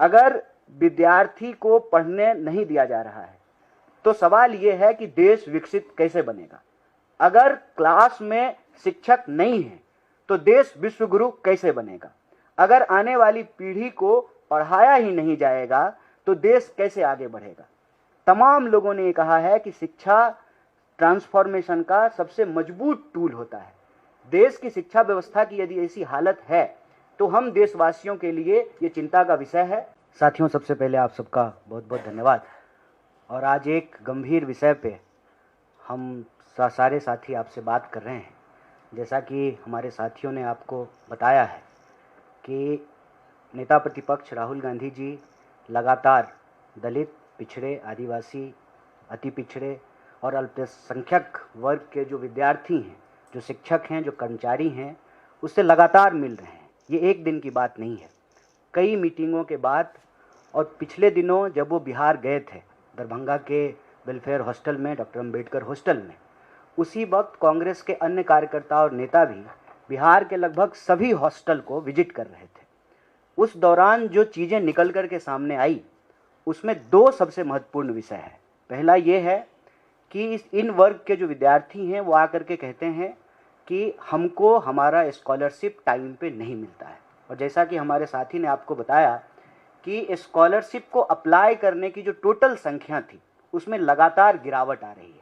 अगर विद्यार्थी को पढ़ने नहीं दिया जा रहा है तो सवाल ये है कि देश विकसित कैसे बनेगा। अगर क्लास में शिक्षक नहीं है तो देश विश्वगुरु कैसे बनेगा। अगर आने वाली पीढ़ी को पढ़ाया ही नहीं जाएगा तो देश कैसे आगे बढ़ेगा। तमाम लोगों ने ये कहा है कि शिक्षा ट्रांसफॉर्मेशन का सबसे मजबूत टूल होता है। देश की शिक्षा व्यवस्था की यदि ऐसी हालत है तो हम देशवासियों के लिए ये चिंता का विषय है। साथियों, सबसे पहले आप सबका बहुत बहुत धन्यवाद। और आज एक गंभीर विषय पे हम सारे साथी आपसे बात कर रहे हैं। जैसा कि हमारे साथियों ने आपको बताया है कि नेता प्रतिपक्ष राहुल गांधी जी लगातार दलित, पिछड़े, आदिवासी, अति पिछड़े और अल्पसंख्यक वर्ग के जो विद्यार्थी हैं, जो शिक्षक हैं, जो कर्मचारी हैं, उससे लगातार मिल रहे हैं। ये एक दिन की बात नहीं है। कई मीटिंगों के बाद और पिछले दिनों जब वो बिहार गए थे, दरभंगा के वेलफेयर हॉस्टल में, डॉक्टर अम्बेडकर हॉस्टल में, उसी वक्त कांग्रेस के अन्य कार्यकर्ता और नेता भी बिहार के लगभग सभी हॉस्टल को विजिट कर रहे थे। उस दौरान जो चीज़ें निकल कर के सामने आई उसमें दो सबसे महत्वपूर्ण विषय है। पहला ये है कि इन वर्ग के जो विद्यार्थी हैं वो आकर के कहते हैं कि हमको हमारा स्कॉलरशिप टाइम पे नहीं मिलता है। और जैसा कि हमारे साथी ने आपको बताया कि स्कॉलरशिप को अप्लाई करने की जो टोटल संख्या थी उसमें लगातार गिरावट आ रही है।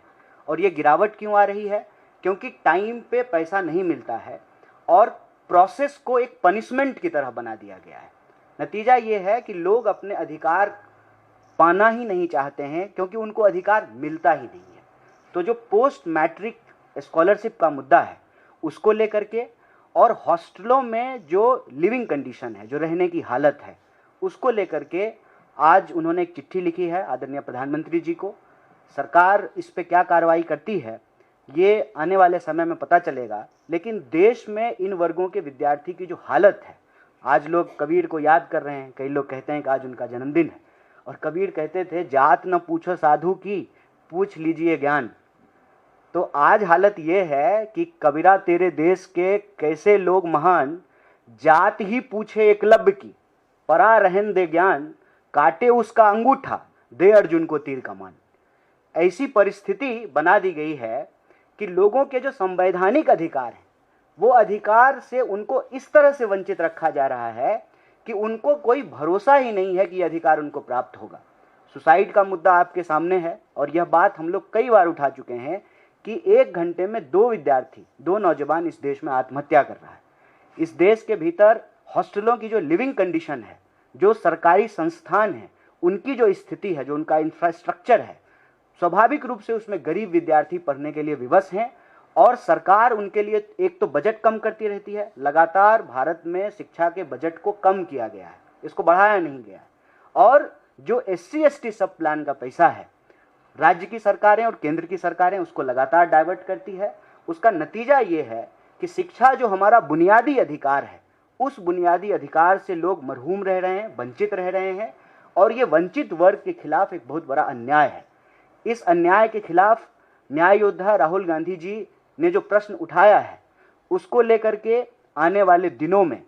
और ये गिरावट क्यों आ रही है? क्योंकि टाइम पे पैसा नहीं मिलता है और प्रोसेस को एक पनिशमेंट की तरह बना दिया गया है। नतीजा ये है कि लोग अपने अधिकार पाना ही नहीं चाहते हैं क्योंकि उनको अधिकार मिलता ही नहीं है। तो जो पोस्ट मैट्रिक स्कॉलरशिप का मुद्दा है उसको लेकर के और हॉस्टलों में जो लिविंग कंडीशन है, जो रहने की हालत है, उसको लेकर के आज उन्होंने एक चिट्ठी लिखी है आदरणीय प्रधानमंत्री जी को। सरकार इस पे क्या कार्रवाई करती है ये आने वाले समय में पता चलेगा। लेकिन देश में इन वर्गों के विद्यार्थी की जो हालत है, आज लोग कबीर को याद कर रहे हैं। कई लोग कहते हैं कि आज उनका जन्मदिन है और कबीर कहते थे, जात न पूछो साधु की, पूछ लीजिए ज्ञान। तो आज हालत ये है कि कबीरा तेरे देश के कैसे लोग महान, जात ही पूछे एकलव्य की, परा रहन दे ज्ञान, काटे उसका अंगूठा, दे अर्जुन को तीर कमान। ऐसी परिस्थिति बना दी गई है कि लोगों के जो संवैधानिक अधिकार हैं वो अधिकार से उनको इस तरह से वंचित रखा जा रहा है कि उनको कोई भरोसा ही नहीं है कि यह अधिकार उनको प्राप्त होगा। सुसाइड का मुद्दा आपके सामने है और यह बात हम लोग कई बार उठा चुके हैं कि 1 घंटे में 2 विद्यार्थी, 2 नौजवान इस देश में आत्महत्या कर रहा है। इस देश के भीतर हॉस्टलों की जो लिविंग कंडीशन है, जो सरकारी संस्थान है, उनकी जो स्थिति है, जो उनका इंफ्रास्ट्रक्चर है, स्वाभाविक रूप से उसमें गरीब विद्यार्थी पढ़ने के लिए विवश हैं। और सरकार उनके लिए एक तो बजट कम करती रहती है। लगातार भारत में शिक्षा के बजट को कम किया गया है, इसको बढ़ाया नहीं गया है। और जो SC ST सब प्लान का पैसा है, राज्य की सरकारें और केंद्र की सरकारें उसको लगातार डाइवर्ट करती है। उसका नतीजा ये है कि शिक्षा जो हमारा बुनियादी अधिकार है, उस बुनियादी अधिकार से लोग मरहूम रह रहे हैं, वंचित रह रहे हैं। और ये वंचित वर्ग के खिलाफ एक बहुत बड़ा अन्याय है। इस अन्याय के खिलाफ न्याय योद्धा राहुल गांधी जी ने जो प्रश्न उठाया है उसको लेकर के आने वाले दिनों में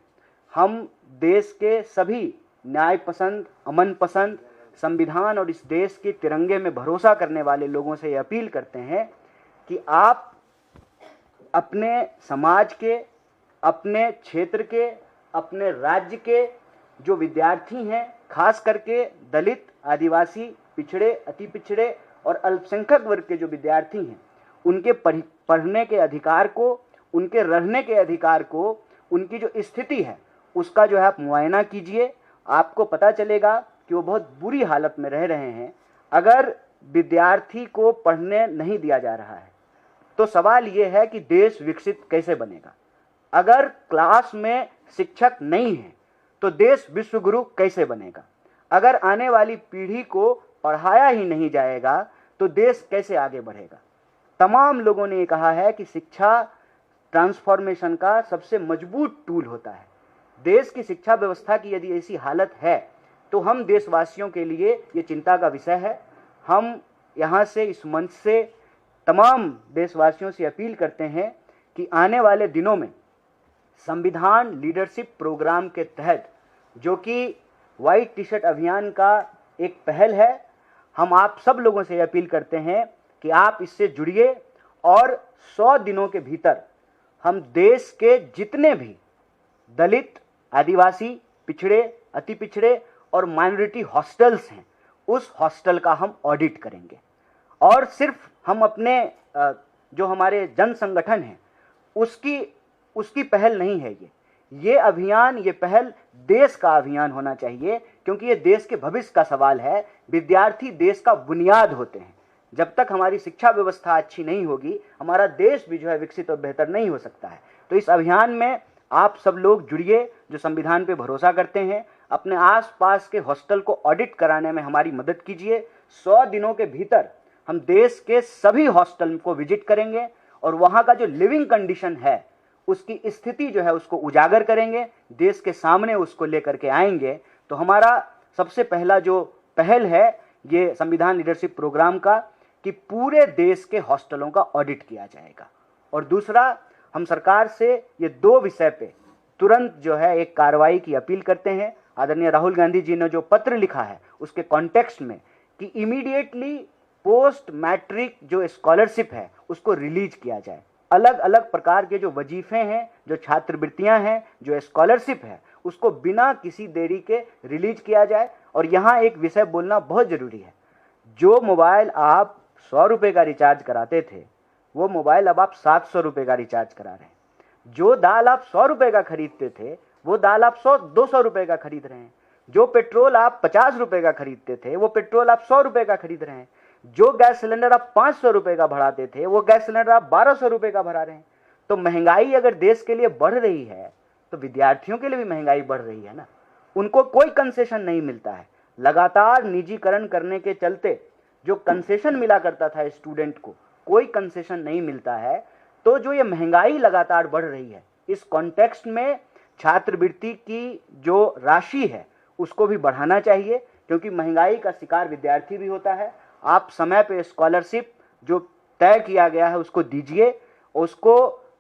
हम देश के सभी न्याय पसंद, अमन पसंद, संविधान और इस देश के तिरंगे में भरोसा करने वाले लोगों से यह अपील करते हैं कि आप अपने समाज के, अपने क्षेत्र के, अपने राज्य के जो विद्यार्थी हैं, खास करके दलित, आदिवासी, पिछड़े, अति पिछड़े और अल्पसंख्यक वर्ग के जो विद्यार्थी हैं, उनके पढ़ने के अधिकार को, उनके रहने के अधिकार को, उनकी जो स्थिति है उसका जो है आप मुआयना कीजिए। आपको पता चलेगा कि वो बहुत बुरी हालत में रह रहे हैं। अगर विद्यार्थी को पढ़ने नहीं दिया जा रहा है तो सवाल ये है कि देश विकसित कैसे बनेगा। अगर क्लास में शिक्षक नहीं है तो देश विश्वगुरु कैसे बनेगा। अगर आने वाली पीढ़ी को पढ़ाया ही नहीं जाएगा तो देश कैसे आगे बढ़ेगा। तमाम लोगों ने ये कहा है कि शिक्षा ट्रांसफॉर्मेशन का सबसे मजबूत टूल होता है। देश की शिक्षा व्यवस्था की यदि ऐसी हालत है तो हम देशवासियों के लिए ये चिंता का विषय है। हम यहाँ से, इस मंच से तमाम देशवासियों से अपील करते हैं कि आने वाले दिनों में संविधान लीडरशिप प्रोग्राम के तहत, जो कि व्हाइट टी शर्ट अभियान का एक पहल है। हम आप सब लोगों से अपील करते हैं कि आप इससे जुड़िए और 100 दिनों के भीतर हम देश के जितने भी दलित, आदिवासी, पिछड़े, अति पिछड़े और माइनॉरिटी हॉस्टल्स हैं, उस हॉस्टल का हम ऑडिट करेंगे। और सिर्फ हम अपने जो हमारे जन संगठन हैं उसकी पहल नहीं है ये अभियान, ये पहल देश का अभियान होना चाहिए, क्योंकि ये देश के भविष्य का सवाल है। विद्यार्थी देश का बुनियाद होते हैं। जब तक हमारी शिक्षा व्यवस्था अच्छी नहीं होगी, हमारा देश भी जो है विकसित और बेहतर नहीं हो सकता है। तो इस अभियान में आप सब लोग जुड़िए जो संविधान पे भरोसा करते हैं। अपने आसपास के हॉस्टल को ऑडिट कराने में हमारी मदद कीजिए। 100 दिनों के भीतर हम देश के सभी हॉस्टल को विजिट करेंगे और वहाँ का जो लिविंग कंडीशन है उसकी स्थिति जो है उसको उजागर करेंगे, देश के सामने उसको लेकर के आएंगे। तो हमारा सबसे पहला जो पहल है ये संविधान लीडरशिप प्रोग्राम का, कि पूरे देश के हॉस्टलों का ऑडिट किया जाएगा। और दूसरा, हम सरकार से ये 2 विषय पे तुरंत जो है एक कार्रवाई की अपील करते हैं। आदरणीय राहुल गांधी जी ने जो पत्र लिखा है उसके कॉन्टेक्स्ट में कि इमीडिएटली पोस्ट मैट्रिक जो स्कॉलरशिप है उसको रिलीज किया जाए। अलग अलग प्रकार के जो वजीफे हैं, जो छात्रवृत्तियां हैं, जो स्कॉलरशिप है, उसको बिना किसी देरी के रिलीज किया जाए। और यहाँ एक विषय बोलना बहुत जरूरी है। जो मोबाइल आप 100 रुपये का रिचार्ज कराते थे, वो मोबाइल अब आप 700 रुपये का रिचार्ज करा रहे हैं। जो दाल आप 100 रुपये का खरीदते थे, वो दाल आप 200 रुपये का खरीद रहे हैं। जो पेट्रोल आप 50 रुपये का खरीदते थे, वो पेट्रोल आप 100 रुपये का खरीद रहे हैं। जो गैस सिलेंडर आप 500 रुपये का भराते थे, वो गैस सिलेंडर आप 1200 रुपये का भरा रहे हैं। तो महंगाई अगर देश के लिए बढ़ रही है तो विद्यार्थियों के लिए भी महंगाई बढ़ रही है ना। उनको कोई कंसेशन नहीं मिलता है। लगातार निजीकरण करने के चलते जो कंसेशन मिला करता था स्टूडेंट को, कोई कंसेशन नहीं मिलता है। तो जो ये महंगाई लगातार बढ़ रही है, इस कॉन्टेक्स्ट में छात्रवृत्ति की जो राशि है उसको भी बढ़ाना चाहिए, क्योंकि महंगाई का शिकार विद्यार्थी भी होता है। आप समय पे स्कॉलरशिप जो तय किया गया है उसको दीजिए, उसको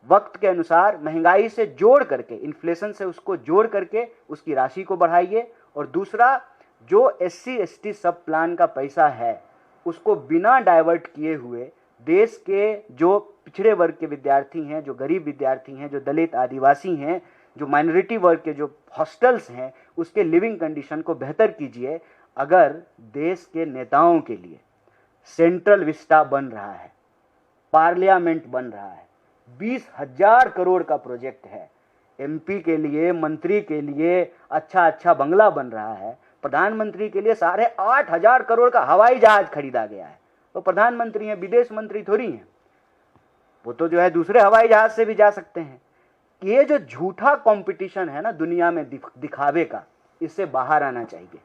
वक्त के अनुसार महंगाई से जोड़ करके, इन्फ्लेशन से उसको जोड़ करके उसकी राशि को बढ़ाइए। और दूसरा, जो SC ST सब प्लान का पैसा है उसको बिना डाइवर्ट किए हुए देश के जो पिछड़े वर्ग के विद्यार्थी हैं, जो गरीब विद्यार्थी हैं, जो दलित, आदिवासी हैं, जो माइनॉरिटी वर्ग के जो हॉस्टल्स हैं, उसके लिविंग कंडीशन को बेहतर कीजिए। अगर देश के नेताओं के लिए सेंट्रल विस्टा बन रहा है, पार्लियामेंट बन रहा है, 20,000 करोड़ का प्रोजेक्ट है, MP के लिए, मंत्री के लिए अच्छा बंगला बन रहा है, प्रधानमंत्री के लिए 8,500 करोड़ का हवाई जहाज खरीदा गया है। तो प्रधानमंत्री हैं, विदेश मंत्री थोड़ी हैं, वो तो जो है दूसरे हवाई जहाज से भी जा सकते हैं। ये जो झूठा कंपटीशन है ना दुनिया में दिखावे का, इससे बाहर आना चाहिए।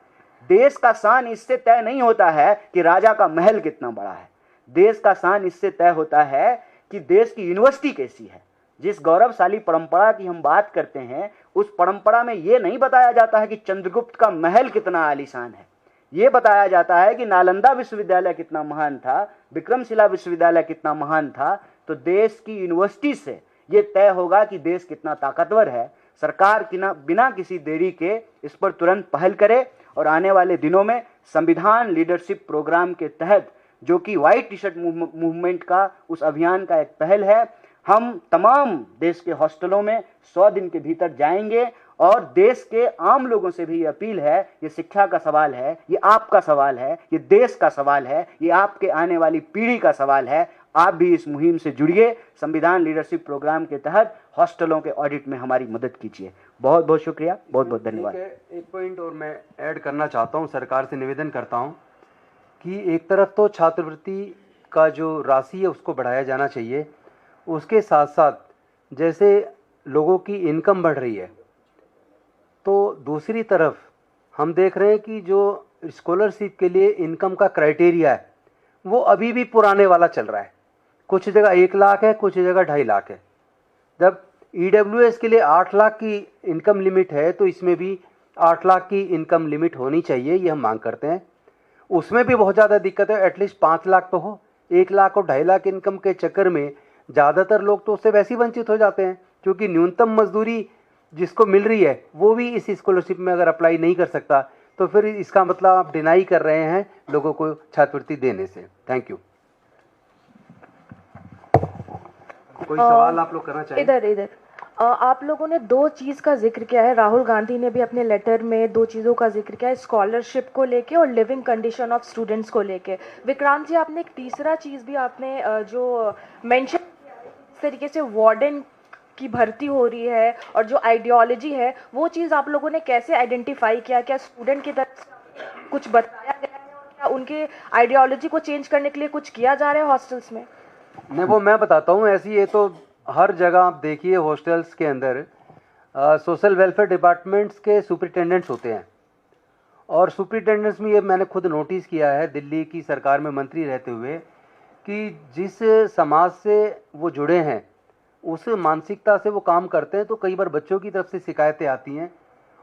देश का शान इससे तय नहीं होता है कि राजा का महल कितना बड़ा है। देश का शान इससे तय होता है कि देश की यूनिवर्सिटी कैसी है। जिस गौरवशाली परंपरा की हम बात करते हैं, उस परंपरा में यह नहीं बताया जाता है कि चंद्रगुप्त का महल कितना आलीशान है। ये बताया जाता है कि नालंदा विश्वविद्यालय कितना महान था, विक्रमशिला विश्वविद्यालय कितना महान था। तो देश की यूनिवर्सिटी से ये तय होगा कि देश कितना ताकतवर है। सरकार बिना किसी देरी के इस पर तुरंत पहल करे और आने वाले दिनों में संविधान लीडरशिप प्रोग्राम के तहत, जो कि व्हाइट टी शर्ट मूवमेंट का उस अभियान का एक पहल है, हम तमाम देश के हॉस्टलों में 100 दिन के भीतर जाएंगे। और देश के आम लोगों से भी ये अपील है, ये शिक्षा का सवाल है, ये आपका सवाल है, ये देश का सवाल है, ये आपके आने वाली पीढ़ी का सवाल है। आप भी इस मुहिम से जुड़िए। संविधान लीडरशिप प्रोग्राम के तहत हॉस्टलों के ऑडिट में हमारी मदद कीजिए। बहुत बहुत शुक्रिया, बहुत बहुत धन्यवाद। एक पॉइंट और मैं ऐड करना चाहता हूं, सरकार से निवेदन करता हूं कि एक तरफ तो छात्रवृत्ति का जो राशि है उसको बढ़ाया जाना चाहिए, उसके साथ साथ जैसे लोगों की इनकम बढ़ रही है, तो दूसरी तरफ हम देख रहे हैं कि जो स्कॉलरशिप के लिए इनकम का क्राइटेरिया है वो अभी भी पुराने वाला चल रहा है। कुछ जगह 1 लाख है, कुछ जगह 2.5 लाख है। जब EWS के लिए 8 लाख की इनकम लिमिट है, तो इसमें भी 8 लाख की इनकम लिमिट होनी चाहिए, ये हम मांग करते हैं। उसमें भी बहुत ज़्यादा दिक्कत है, एटलीस्ट 5 लाख तो हो। 1 लाख और 2.5 लाख इनकम के चक्कर में ज़्यादातर लोग तो उससे वैसे ही वंचित हो जाते हैं, क्योंकि न्यूनतम मजदूरी जिसको मिल रही है वो भी इस स्कॉलरशिप में अगर अप्लाई नहीं कर सकता, तो फिर इसका मतलब आप डिनाई कर रहे हैं लोगों को छात्रवृत्ति देने से। Thank you. कोई सवाल आप लोग करना चाहिए? इधर आप लोगों ने दो चीज़ का जिक्र किया है, राहुल गांधी ने भी अपने लेटर में दो चीज़ों का जिक्र किया है, स्कॉलरशिप को लेके और लिविंग कंडीशन ऑफ स्टूडेंट्स को लेके। विक्रांत जी, आपने एक तीसरा चीज़ भी आपने जो मेंशन इस तरीके से वार्डन की भर्ती हो रही है और जो आइडियोलॉजी है, वो चीज़ आप लोगों ने कैसे आइडेंटिफाई किया? क्या स्टूडेंट की तरफ से कुछ बताया गया है और क्या उनके आइडियोलॉजी को चेंज करने के लिए कुछ किया जा रहा है हॉस्टल्स में? नहीं, वो मैं बताता हूँ। ऐसी ये तो हर जगह आप देखिए हॉस्टल्स के अंदर सोशल वेलफेयर डिपार्टमेंट्स के सुपरिटेंडेंट्स होते हैं, और सुपरिटेंडेंट्स में ये मैंने खुद नोटिस किया है दिल्ली की सरकार में मंत्री रहते हुए कि जिस समाज से वो जुड़े हैं उस मानसिकता से वो काम करते हैं, तो कई बार बच्चों की तरफ से शिकायतें आती हैं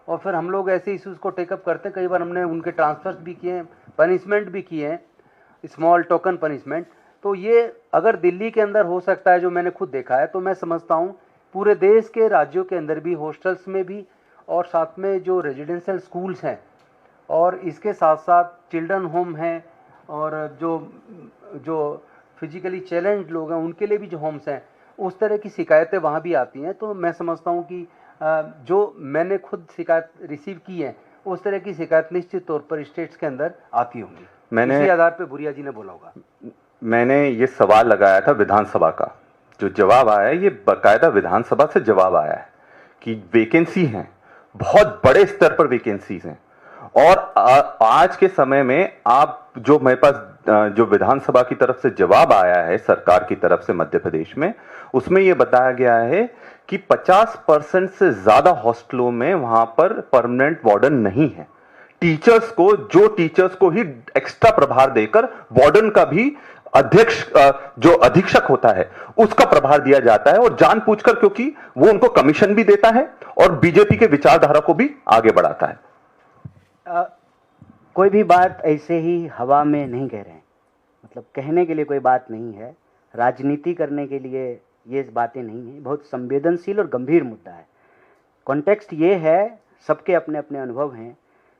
और फिर हम लोग ऐसे इश्यूज़ को टेकअप करते हैं। कई बार हमने उनके ट्रांसफर्स भी किए हैं, पनिशमेंट भी किए हैं, स्मॉल टोकन पनिशमेंट। तो ये अगर दिल्ली के अंदर हो सकता है, जो मैंने खुद देखा है, तो मैं समझता हूँ पूरे देश के राज्यों के अंदर भी, हॉस्टल्स में भी, और साथ में जो रेजिडेंशियल स्कूल्स हैं और इसके साथ साथ चिल्ड्रन होम हैं, और जो फिजिकली चैलेंज लोग हैं उनके लिए भी जो होम्स हैं, उस तरह की शिकायतें वहाँ भी आती हैं। तो मैं समझता हूँ कि जो मैंने खुद शिकायत रिसीव की है उस तरह की शिकायत निश्चित तौर पर स्टेट्स के अंदर आती होंगी। इसी आधार पे भूरिया जी ने बोला होगा। मैंने ये सवाल लगाया था विधानसभा का, जो जवाब आया है ये बाकायदा विधानसभा से जवाब आया है कि वैकेंसी हैं, बहुत बड़े स्तर पर वैकेंसीज हैं। और आज के समय में आप जो मेरे पास जो विधानसभा की तरफ से जवाब आया है सरकार की तरफ से मध्य प्रदेश में, उसमें यह बताया गया है कि 50% से ज्यादा हॉस्टलों में वहां पर परमानेंट वार्डन नहीं है। टीचर्स को ही एक्स्ट्रा प्रभार देकर वार्डन का भी अध्यक्ष जो अधीक्षक होता है उसका प्रभार दिया जाता है, और जानबूझकर, क्योंकि वो उनको कमीशन भी देता है और बीजेपी के विचारधारा को भी आगे बढ़ाता है। कोई भी बात ऐसे ही हवा में नहीं कह रहे हैं, मतलब कहने के लिए कोई बात नहीं है, राजनीति करने के लिए ये बातें नहीं है। बहुत संवेदनशील और गंभीर मुद्दा है। कॉन्टेक्स्ट ये है, सबके अपने अपने अनुभव हैं।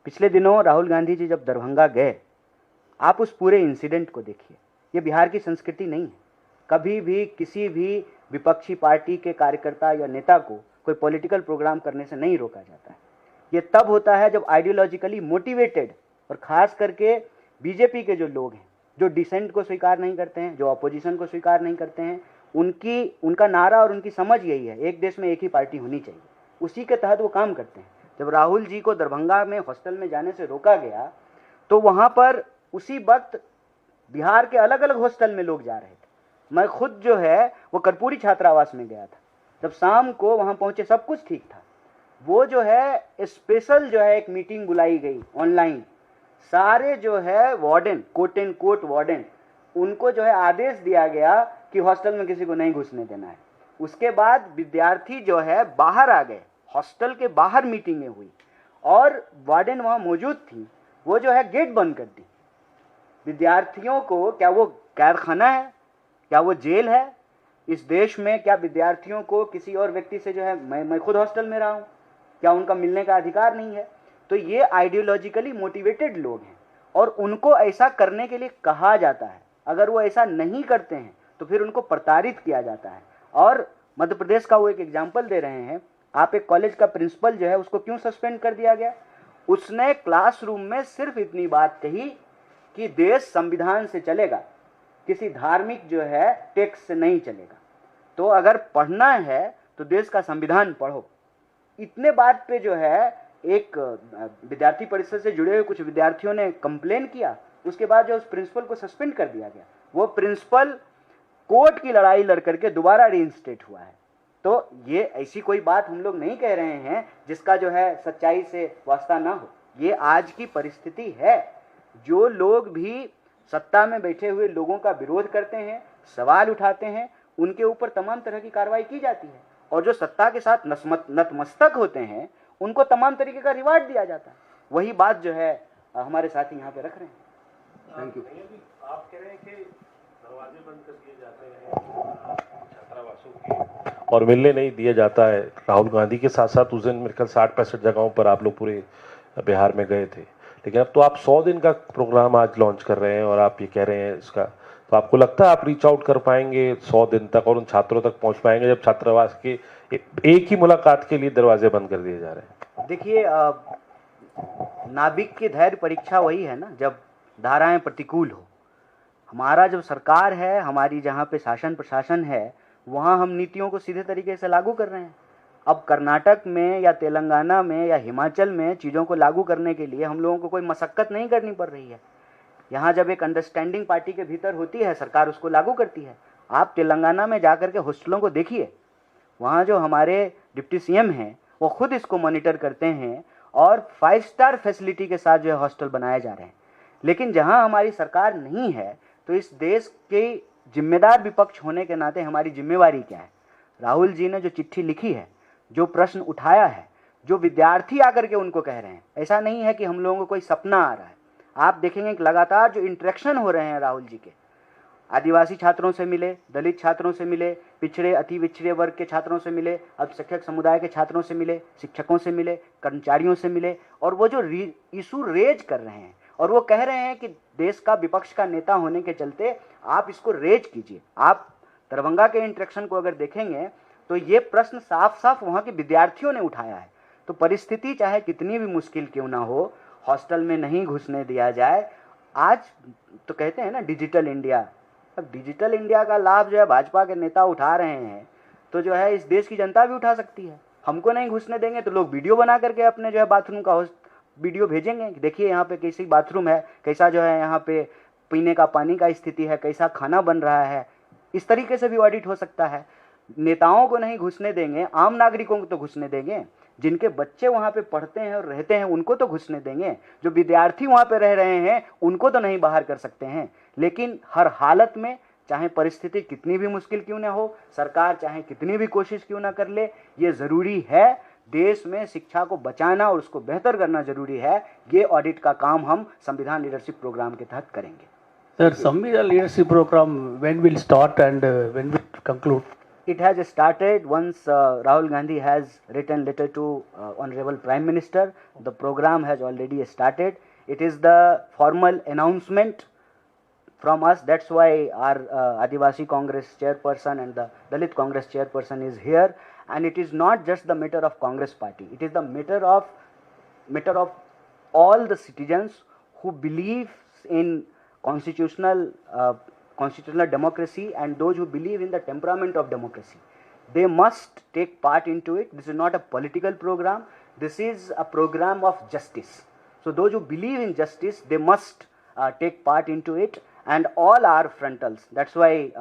पिछले दिनों राहुल गांधी जी जब दरभंगा गए, आप उस पूरे इंसिडेंट को देखिए। ये बिहार की संस्कृति नहीं है। कभी भी किसी भी विपक्षी पार्टी के कार्यकर्ता या नेता को कोई पॉलिटिकल प्रोग्राम करने से नहीं रोका जाता है। ये तब होता है जब आइडियोलॉजिकली मोटिवेटेड, और खास करके बीजेपी के जो लोग हैं, जो डिसेंट को स्वीकार नहीं करते हैं, जो अपोजिशन को स्वीकार नहीं करते हैं, उनका नारा और उनकी समझ यही है, एक देश में एक ही पार्टी होनी चाहिए। उसी के तहत वो काम करते हैं। जब राहुल जी को दरभंगा में हॉस्टल में जाने से रोका गया, तो वहाँ पर उसी वक्त बिहार के अलग अलग हॉस्टल में लोग जा रहे थे। मैं खुद जो है वो कर्पूरी छात्रावास में गया था। जब शाम को वहाँ पहुँचे, सब कुछ ठीक था। वो जो है स्पेशल जो है एक मीटिंग बुलाई गई ऑनलाइन, सारे जो है warden, quote and quote warden, उनको जो है आदेश दिया गया कि हॉस्टल में किसी को नहीं घुसने देना है। उसके बाद विद्यार्थी जो है बाहर आ गए, हॉस्टल के बाहर मीटिंगें हुई और वार्डन वहाँ मौजूद थी। वो जो है गेट बंद कर दी। विद्यार्थियों को, क्या वो कैदखाना है, क्या वो जेल है? इस देश में क्या विद्यार्थियों को किसी और व्यक्ति से जो है, मैं खुद हॉस्टल में रहा हूँ, क्या उनका मिलने का अधिकार नहीं है? तो ये आइडियोलॉजिकली मोटिवेटेड लोग हैं और उनको ऐसा करने के लिए कहा जाता है। अगर वो ऐसा नहीं करते हैं तो फिर उनको प्रताड़ित किया जाता है। और मध्य प्रदेश का वो एक एग्जाम्पल दे रहे हैं। आप एक कॉलेज का प्रिंसिपल जो है उसको क्यों सस्पेंड कर दिया गया? उसने क्लासरूम में सिर्फ इतनी बात कही कि देश संविधान से चलेगा, किसी धार्मिक जो है टेक्स्ट से नहीं चलेगा। तो अगर पढ़ना है तो देश का संविधान पढ़ो। इतने बात पे जो है एक विद्यार्थी परिषद से जुड़े हुए कुछ विद्यार्थियों ने कंप्लेन किया। उसके बाद जो उस प्रिंसिपल को सस्पेंड कर दिया गया, वो प्रिंसिपल कोर्ट की लड़ाई लड़ करके दोबारा रीइंस्टेट हुआ है। तो ये ऐसी कोई बात हम लोग नहीं कह रहे हैं जिसका जो है सच्चाई से वास्ता ना हो। ये आज की परिस्थिति है। जो लोग भी सत्ता में बैठे हुए लोगों का विरोध करते हैं, सवाल उठाते हैं, उनके ऊपर तमाम तरह की कार्रवाई की जाती है। और जो सत्ता के साथ नतमस्तक होते हैं उनको तमाम तरीके का रिवार्ड दिया जाता है। वही बात जो है हमारे साथी यहाँ पे रख रहे हैं। Thank you. आप कह रहे हैं कि दरवाजे बंद कर दिए जाते हैं छात्रावासों के और मिलने नहीं दिया जाता है। राहुल गांधी के साथ साथ उस दिन मेरे ख्याल 60-65 जगहों पर आप लोग पूरे बिहार में गए थे। लेकिन अब तो आप 100 दिन का प्रोग्राम आज लॉन्च कर रहे हैं और आप ये कह रहे हैं इसका, तो आपको लगता है आप रीच आउट कर पाएंगे 100 दिन तक और उन छात्रों तक पहुंच पाएंगे जब छात्रावास के एक ही मुलाकात के लिए दरवाजे बंद कर दिए जा रहे हैं? देखिए, नाभिक की धैर्य परीक्षा वही है ना, जब धाराएं प्रतिकूल हो। हमारा जब सरकार है, हमारी जहाँ पे शासन प्रशासन है, वहाँ हम नीतियों को सीधे तरीके से लागू कर रहे हैं। अब कर्नाटक में या तेलंगाना में या हिमाचल में चीज़ों को लागू करने के लिए हम लोगों को कोई मशक्क़त नहीं करनी पड़ रही है। यहाँ जब एक अंडरस्टैंडिंग पार्टी के भीतर होती है, सरकार उसको लागू करती है। आप तेलंगाना में जाकर के हॉस्टलों को देखिए, वहाँ जो हमारे डिप्टी सीएम हैं वो खुद इसको मॉनिटर करते हैं और 5 स्टार फैसिलिटी के साथ जो है हॉस्टल बनाए जा रहे हैं। लेकिन जहाँ हमारी सरकार नहीं है, तो इस देश के जिम्मेदार विपक्ष होने के नाते हमारी जिम्मेवारी क्या है? राहुल जी ने जो चिट्ठी लिखी है, जो प्रश्न उठाया है, जो विद्यार्थी आकर के उनको कह रहे हैं, ऐसा नहीं है कि हम लोगों को कोई सपना आ रहा है। आप देखेंगे कि लगातार जो इंटरेक्शन हो रहे हैं राहुल जी के, आदिवासी छात्रों से मिले, दलित छात्रों से मिले, पिछड़े अति पिछड़े वर्ग के छात्रों से मिले, अल्पसंख्यक समुदाय के छात्रों से मिले, शिक्षकों से मिले, कर्मचारियों से मिले, और वो जो इशू रेज कर रहे हैं और वो कह रहे हैं कि देश का विपक्ष का नेता होने के चलते आप इसको रेज कीजिए। आप दरभंगा के इंटरेक्शन को अगर देखेंगे तो ये प्रश्न साफ साफ वहाँ के विद्यार्थियों ने उठाया है। तो परिस्थिति चाहे कितनी भी मुश्किल क्यों ना हो, हॉस्टल में नहीं घुसने दिया जाए। आज तो कहते हैं ना डिजिटल इंडिया, अब डिजिटल इंडिया का लाभ जो है भाजपा के नेता उठा रहे हैं, तो जो है इस देश की जनता भी उठा सकती है। हमको नहीं घुसने देंगे तो लोग वीडियो बना करके अपने जो है बाथरूम का वीडियो भेजेंगे, देखिए यहाँ पे कैसी बाथरूम है, कैसा जो है यहाँ पे पीने का पानी का स्थिति है, कैसा खाना बन रहा है। इस तरीके से भी ऑडिट हो सकता है। नेताओं को नहीं घुसने देंगे, आम नागरिकों को तो घुसने देंगे। जिनके बच्चे वहाँ पे पढ़ते हैं और रहते हैं उनको तो घुसने देंगे। जो विद्यार्थी वहाँ पे रह रहे हैं उनको तो नहीं बाहर कर सकते हैं। लेकिन हर हालत में, चाहे परिस्थिति कितनी भी मुश्किल क्यों ना हो, सरकार चाहे कितनी भी कोशिश क्यों ना कर ले, ये ज़रूरी है। देश में शिक्षा को बचाना और उसको बेहतर करना जरूरी है। ये ऑडिट का काम हम संविधान लीडरशिप प्रोग्राम के तहत करेंगे। Sir, Samvidhan leadership program, when will start and when will conclude? It has started once Rahul Gandhi has written letter to Honorable Prime Minister. The program has already started. It is the formal announcement from us. That's why our Adivasi Congress chairperson and the Dalit Congress chairperson is here. And it is not just the matter of Congress party. It is the matter of all the citizens who believe in constitutional democracy and those who believe in the temperament of democracy. They must take part into it. This is not a political program. This is a program of justice. So those who believe in justice, they must take part into it, and all are frontals. That's why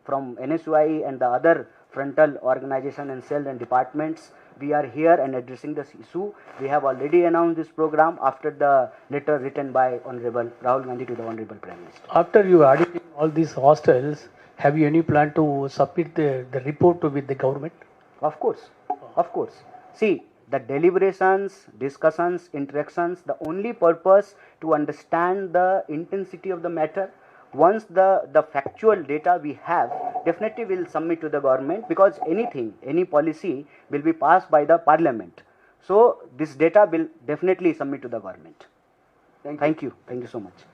from NSUI and the other frontal organization and cell and departments, we are here and addressing this issue. We have already announced this program after the letter written by Honorable Rahul Gandhi to the Honorable Prime Minister. After you auditing all these hostels, have you any plan to submit the report with the government? Of course, of course. See, the deliberations, discussions, interactions, the only purpose to understand the intensity of the matter. Once the factual data we have, definitely will submit to the government, because any policy will be passed by the parliament. So this data will definitely submit to the government. Thank you so much.